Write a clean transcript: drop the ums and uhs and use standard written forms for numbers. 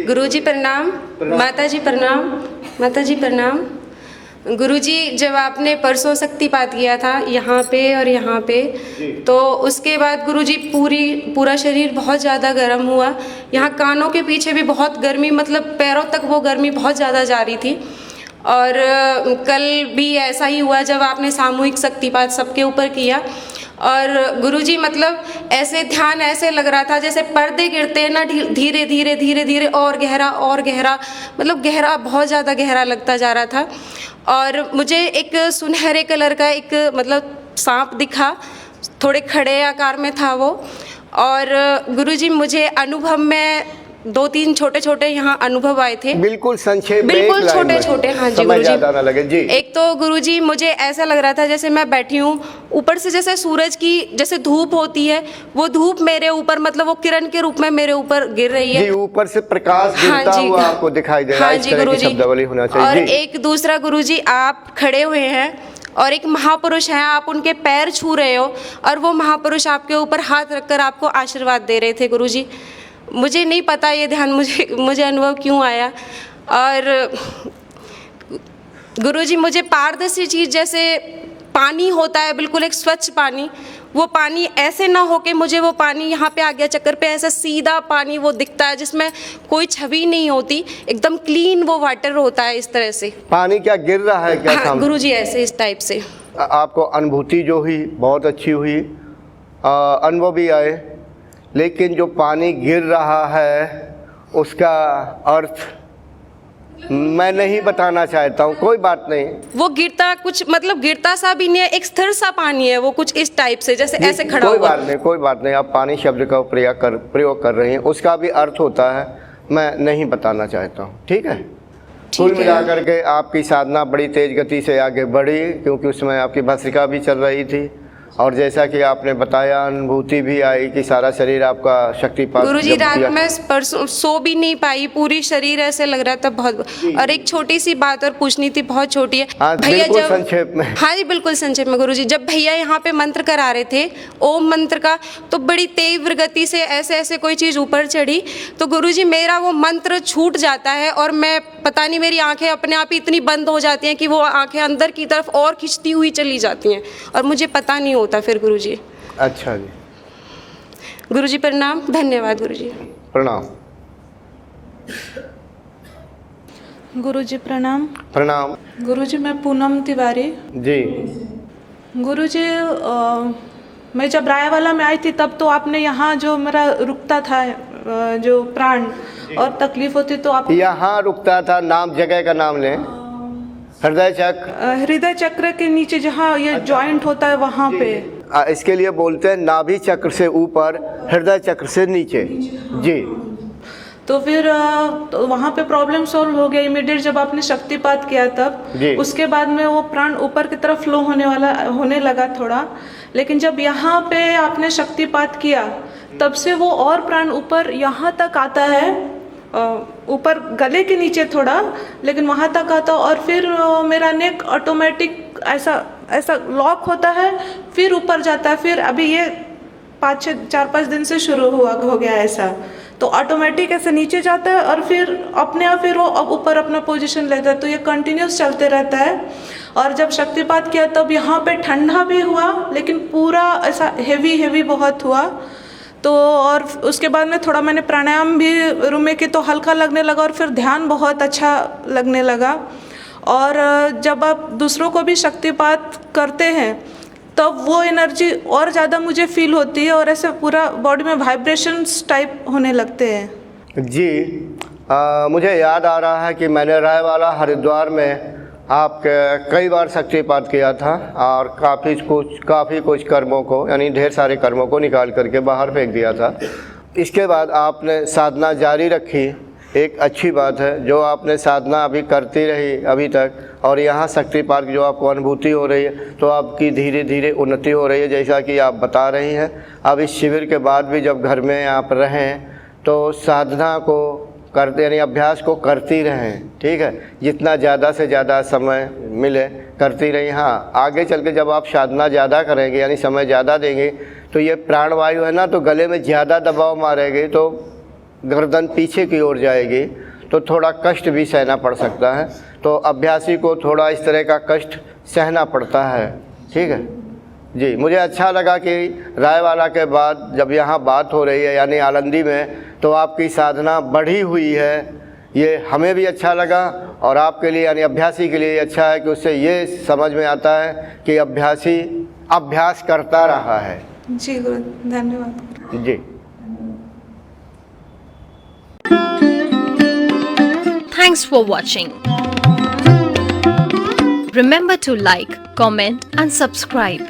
गुरुजी प्रणाम। माताजी प्रणाम। माताजी प्रणाम। गुरुजी, जब आपने परसों शक्तिपात किया था यहाँ पे और यहाँ पे, तो उसके बाद गुरुजी पूरा शरीर बहुत ज़्यादा गर्म हुआ। यहाँ कानों के पीछे भी बहुत गर्मी, मतलब पैरों तक वो गर्मी बहुत ज़्यादा जा रही थी। और कल भी ऐसा ही हुआ जब आपने सामूहिक शक्तिपात सबके ऊपर किया। और गुरुजी, मतलब ऐसे ध्यान ऐसे लग रहा था जैसे पर्दे गिरते हैं ना, धीरे धीरे धीरे धीरे और गहरा, मतलब गहरा, बहुत ज़्यादा गहरा लगता जा रहा था। और मुझे एक सुनहरे कलर का एक मतलब सांप दिखा, थोड़े खड़े आकार में था वो। और गुरुजी, मुझे अनुभव में 2-3 छोटे यहाँ अनुभव आए थे। बिल्कुल संक्षेप में, बिल्कुल छोटे। हाँ जी गुरुजी, गुरुजी। ना लगे जी। एक तो गुरुजी, मुझे ऐसा लग रहा था जैसे मैं बैठी हूँ, ऊपर से जैसे सूरज की जैसे धूप होती है, वो धूप मेरे ऊपर, मतलब वो किरण के रूप में मेरे ऊपर गिर रही है। जी, ऊपर से प्रकाश गिरता हुआ आपको दिखाई दे रहा है। हाँ जी गुरुजी। शब्दावली होना चाहिए। और एक दूसरा गुरुजी, आप खड़े हुए हैं और एक महापुरुष हैं, आप उनके पैर छू रहे हो और वो महापुरुष आपके ऊपर हाथ रखकर आपको आशीर्वाद दे रहे थे। गुरुजी, मुझे नहीं पता ये ध्यान मुझे अनुभव क्यों आया। और गुरुजी, मुझे पारदर्शी चीज़ जैसे पानी होता है, बिल्कुल एक स्वच्छ पानी, वो पानी ऐसे ना होके मुझे वो पानी यहाँ पे आ गया चक्कर पे, ऐसा सीधा पानी वो दिखता है जिसमें कोई छवि नहीं होती, एकदम क्लीन वो वाटर होता है। इस तरह से पानी क्या गिर रहा है क्या? हाँ गुरुजी, ऐसे इस टाइप से। आपको अनुभूति जो हुई बहुत अच्छी हुई, अनुभव भी आए, लेकिन जो पानी गिर रहा है उसका अर्थ मैं नहीं बताना चाहता हूँ। कोई बात नहीं, वो गिरता कुछ मतलब गिरता सा भी नहीं है, एक स्थिर सा पानी है वो, कुछ इस टाइप से जैसे ऐसे खड़ा हुआ। कोई बात नहीं, आप पानी शब्द का प्रयोग कर रही हैं, उसका भी अर्थ होता है, मैं नहीं बताना चाहता हूँ। ठीक है। कुल मिलाकर के आपकी साधना बड़ी तेज गति से आगे बढ़ी, क्योंकि उसमें आपकी भस्त्रिका भी चल रही थी और जैसा कि आपने बताया अनुभूति भी आई कि सारा शरीर आपका शक्तिपात। गुरुजी, रात में परसों सो भी नहीं पाई, पूरी शरीर ऐसे लग रहा था बहुत। और एक छोटी सी बात और पूछनी थी, बहुत छोटी है भैया। जब संक्षेप में। हाँ जी बिल्कुल संक्षेप में गुरुजी, जब भैया यहाँ पे मंत्र करा रहे थे ओम मंत्र का, तो बड़ी तीव्र गति से ऐसे कोई चीज़ ऊपर चढ़ी, तो गुरुजी मेरा वो मंत्र छूट जाता है और मैं पता नहीं, मेरी आंखें अपने आप ही इतनी बंद हो जाती हैं कि वो आंखें अंदर की तरफ और खिंचती हुई चली जाती हैं और मुझे पता नहीं होता फिर। गुरुजी अच्छा जी। गुरुजी प्रणाम। धन्यवाद गुरुजी। प्रणाम। गुरुजी प्रणाम। प्रणाम। गुरुजी, मैं पूनम तिवारी जी। गुरुजी, मैं जब रायवाला में आई थी तब तो आपने यहाँ जो मेरा रुकता था जो प्राण और तकलीफ होती, तो आप यहाँ रुकता था, नाम जगह का नाम लें। हृदय चक्र के नीचे जहाँ ये जॉइंट होता है वहाँ पे। इसके लिए बोलते हैं नाभि चक्र से ऊपर, हृदय चक्र से नीचे। जी। तो फिर तो वहाँ पे प्रॉब्लम सॉल्व हो गया इमीडिएट जब आपने शक्तिपात किया तब। उसके बाद में वो प्राण ऊपर की तरफ फ्लो होने लगा थोड़ा, लेकिन जब यहाँ पे आपने शक्तिपात किया तब से वो और प्राण ऊपर यहाँ तक आता है, ऊपर गले के नीचे थोड़ा, लेकिन वहाँ तक आता। और फिर मेरा नेक ऑटोमेटिक ऐसा लॉक होता है, फिर ऊपर जाता है। फिर अभी ये 4-5 दिन से शुरू हो गया ऐसा, तो ऑटोमेटिक ऐसे नीचे जाता है और फिर अपने आप फिर वो अब ऊपर अपना पोजीशन लेता है। तो ये कंटिन्यूस चलते रहता है। और जब शक्तिपात किया तब यहाँ पे ठंडा भी हुआ, लेकिन पूरा ऐसा हेवी बहुत हुआ। तो और उसके बाद में थोड़ा मैंने प्राणायाम भी रूम में की तो हल्का लगने लगा और फिर ध्यान बहुत अच्छा लगने लगा। और जब आप दूसरों को भी शक्तिपात करते हैं तब वो एनर्जी और ज़्यादा मुझे फील होती है और ऐसे पूरा बॉडी में वाइब्रेशंस टाइप होने लगते हैं। जी। मुझे याद आ रहा है कि मैंने रायवाला हरिद्वार में आपके कई बार शक्तिपात किया था और काफ़ी कुछ कर्मों को, यानी ढेर सारे कर्मों को निकाल करके बाहर फेंक दिया था। इसके बाद आपने साधना जारी रखी, एक अच्छी बात है। जो आपने साधना अभी करती रही अभी तक, और यहाँ शक्तिपात की जो आपको अनुभूति हो रही है, तो आपकी धीरे धीरे उन्नति हो रही है, जैसा कि आप बता रही हैं। अब इस शिविर के बाद भी जब घर में आप रहें तो साधना को करते यानी अभ्यास को करती रहें, ठीक है। जितना ज़्यादा से ज़्यादा समय मिले करती रही। हाँ, आगे चल के जब आप साधना ज़्यादा करेंगे यानी समय ज़्यादा देंगे तो ये प्राणवायु है ना, तो गले में ज़्यादा दबाव मारेगी तो गर्दन पीछे की ओर जाएगी, तो थोड़ा कष्ट भी सहना पड़ सकता है। तो अभ्यासी को थोड़ा इस तरह का कष्ट सहना पड़ता है, ठीक है जी। मुझे अच्छा लगा कि रायवाला के बाद जब यहाँ बात हो रही है यानी आलंदी में, तो आपकी साधना बढ़ी हुई है, ये हमें भी अच्छा लगा और आपके लिए यानी अभ्यासी के लिए अच्छा है कि उससे ये समझ में आता है कि अभ्यासी अभ्यास करता रहा है। जी गुरु, धन्यवाद जी। Thanks for watching. Remember to like, comment and subscribe.